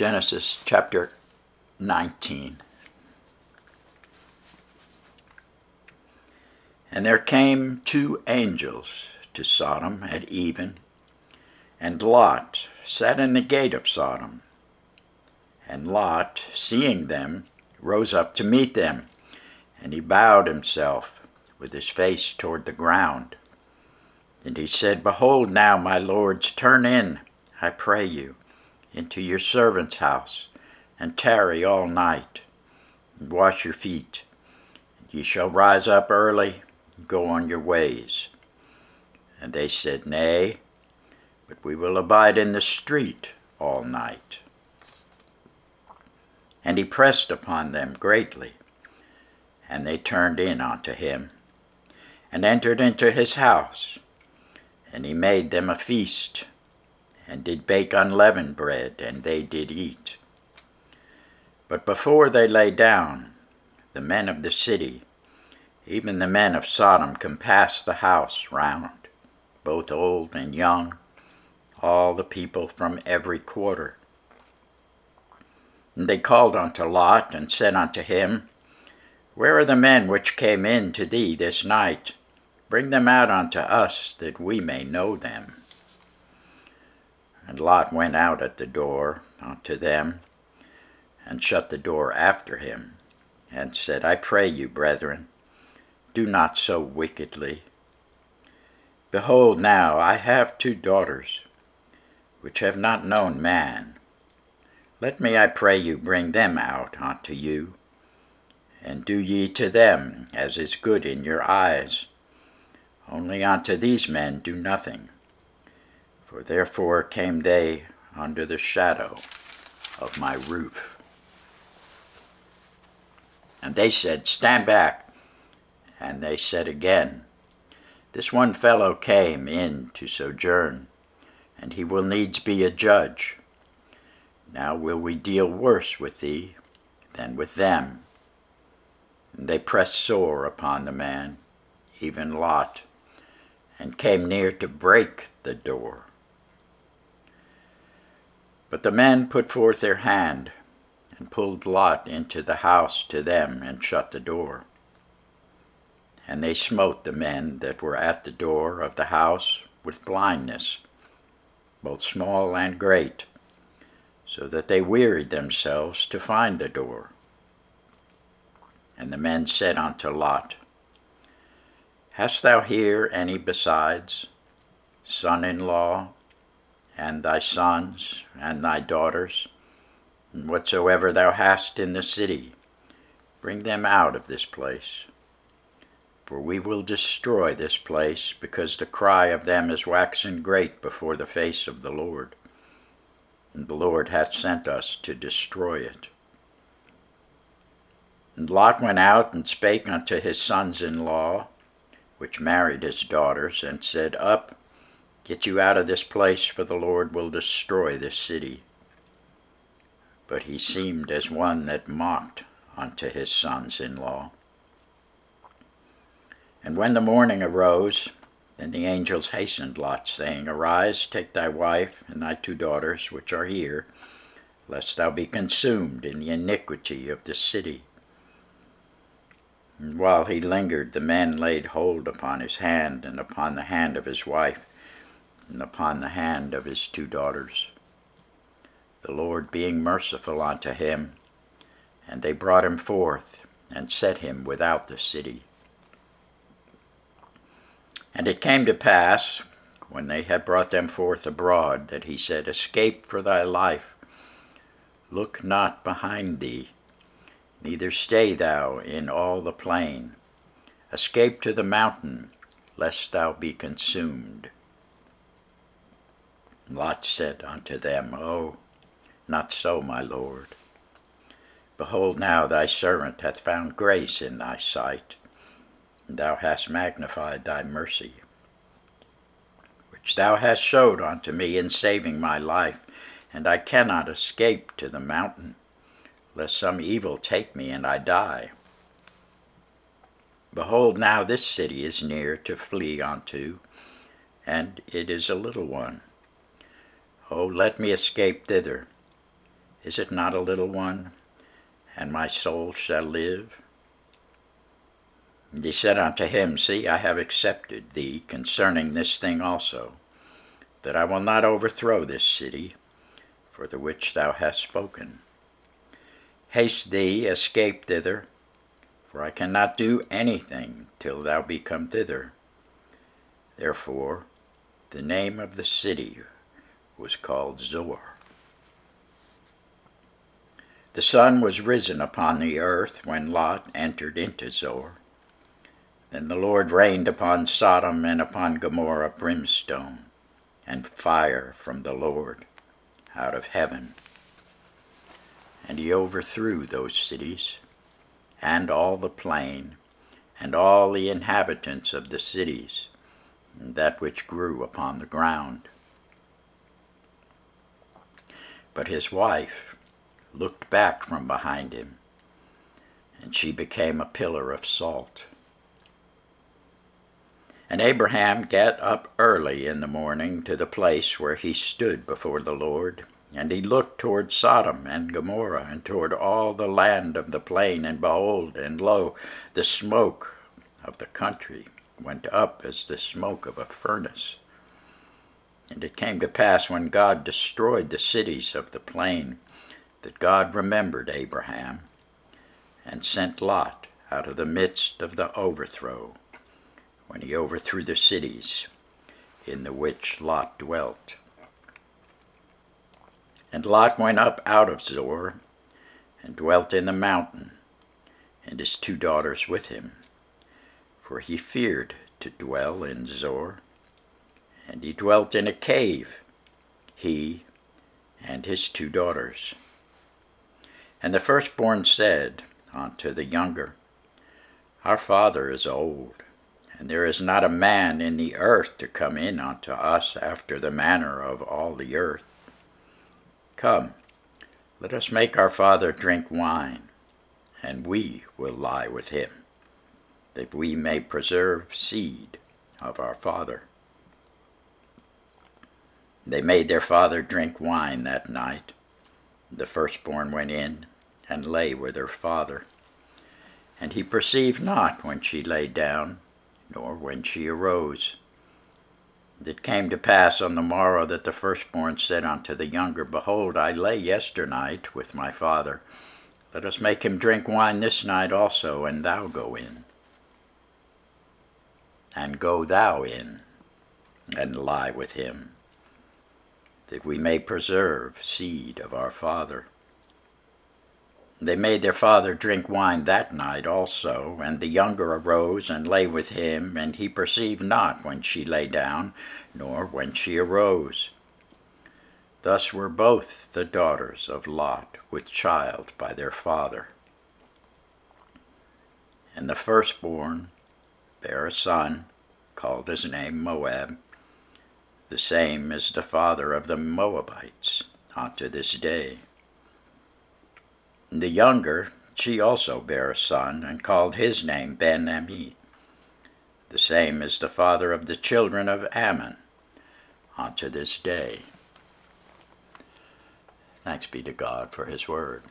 Genesis chapter 19. And there came two angels to Sodom at even, and Lot sat in the gate of Sodom. And Lot, seeing them, rose up to meet them, and he bowed himself with his face toward the ground. And he said, Behold now, my lords, turn in, I pray you, into your servant's house, and tarry all night, and wash your feet. And ye shall rise up early, and go on your ways. And they said, Nay, but we will abide in the street all night. And he pressed upon them greatly, and they turned in unto him, and entered into his house. And he made them a feast, and did bake unleavened bread, and they did eat. But before they lay down, the men of the city, even the men of Sodom, compassed the house round, both old and young, all the people from every quarter. And they called unto Lot, and said unto him, Where are the men which came in to thee this night? Bring them out unto us, that we may know them. And Lot went out at the door unto them, and shut the door after him, and said, I pray you, brethren, do not so wickedly. Behold now, I have two daughters, which have not known man. Let me, I pray you, bring them out unto you, and do ye to them as is good in your eyes. Only unto these men do nothing. For therefore came they under the shadow of my roof. And they said, Stand back. And they said again, This one fellow came in to sojourn, and he will needs be a judge. Now will we deal worse with thee than with them. And they pressed sore upon the man, even Lot, and came near to break the door. But the men put forth their hand, and pulled Lot into the house to them, and shut the door. And they smote the men that were at the door of the house with blindness, both small and great, so that they wearied themselves to find the door. And the men said unto Lot, Hast thou here any besides, son-in-law, and thy sons, and thy daughters, and whatsoever thou hast in the city? Bring them out of this place. For we will destroy this place, because the cry of them is waxen great before the face of the Lord. And the Lord hath sent us to destroy it. And Lot went out and spake unto his sons-in-law, which married his daughters, and said, Up, get you out of this place, for the Lord will destroy this city. But he seemed as one that mocked unto his sons-in-law. And when the morning arose, then the angels hastened Lot, saying, Arise, take thy wife and thy two daughters, which are here, lest thou be consumed in the iniquity of the city. And while he lingered, the men laid hold upon his hand, and upon the hand of his wife, and upon the hand of his two daughters, the Lord being merciful unto him. And they brought him forth, and set him without the city. And it came to pass, when they had brought them forth abroad, that he said, Escape for thy life, look not behind thee, neither stay thou in all the plain. Escape to the mountain, lest thou be consumed. Lot said unto them, O, not so, my Lord. Behold now, thy servant hath found grace in thy sight, and thou hast magnified thy mercy, which thou hast showed unto me in saving my life, and I cannot escape to the mountain, lest some evil take me and I die. Behold, now this city is near to flee unto, and it is a little one. O let me escape thither, Is it not a little one? And my soul shall live. And he said unto him, See, I have accepted thee concerning this thing also, that I will not overthrow this city, for the which thou hast spoken. Haste thee, escape thither, for I cannot do anything till thou be come thither. Therefore the name of the city was called Zoar. The sun was risen upon the earth when Lot entered into Zoar. Then the Lord rained upon Sodom and upon Gomorrah brimstone and fire from the Lord out of heaven. And he overthrew those cities, and all the plain, and all the inhabitants of the cities, and that which grew upon the ground. But his wife looked back from behind him, and she became a pillar of salt. And Abraham got up early in the morning to the place where he stood before the Lord, and he looked toward Sodom and Gomorrah, and toward all the land of the plain, and behold, and lo, the smoke of the country went up as the smoke of a furnace. And it came to pass, when God destroyed the cities of the plain, that God remembered Abraham, and sent Lot out of the midst of the overthrow, when he overthrew the cities in the which Lot dwelt. And Lot went up out of Zoar, and dwelt in the mountain, and his 2 daughters with him, for he feared to dwell in Zoar. And he dwelt in a cave, he and his 2 daughters. And the firstborn said unto the younger, Our father is old, and there is not a man in the earth to come in unto us after the manner of all the earth. Come, let us make our father drink wine, and we will lie with him, that we may preserve seed of our father. They made their father drink wine that night. The firstborn went in and lay with her father. And he perceived not when she lay down, nor when she arose. And it came to pass on the morrow that the firstborn said unto the younger, Behold, I lay yesternight with my father. Let us make him drink wine this night also, and thou go in. And go thou in, and lie with him, that we may preserve seed of our father. They made their father drink wine that night also, and the younger arose and lay with him, and he perceived not when she lay down, nor when she arose. Thus were both the daughters of Lot with child by their father. And the firstborn bare a son, called his name Moab. The same is the father of the Moabites unto this day. The younger, she also bare a son, and called his name Ben-Ammi. The same is the father of the children of Ammon unto this day. Thanks be to God for his word.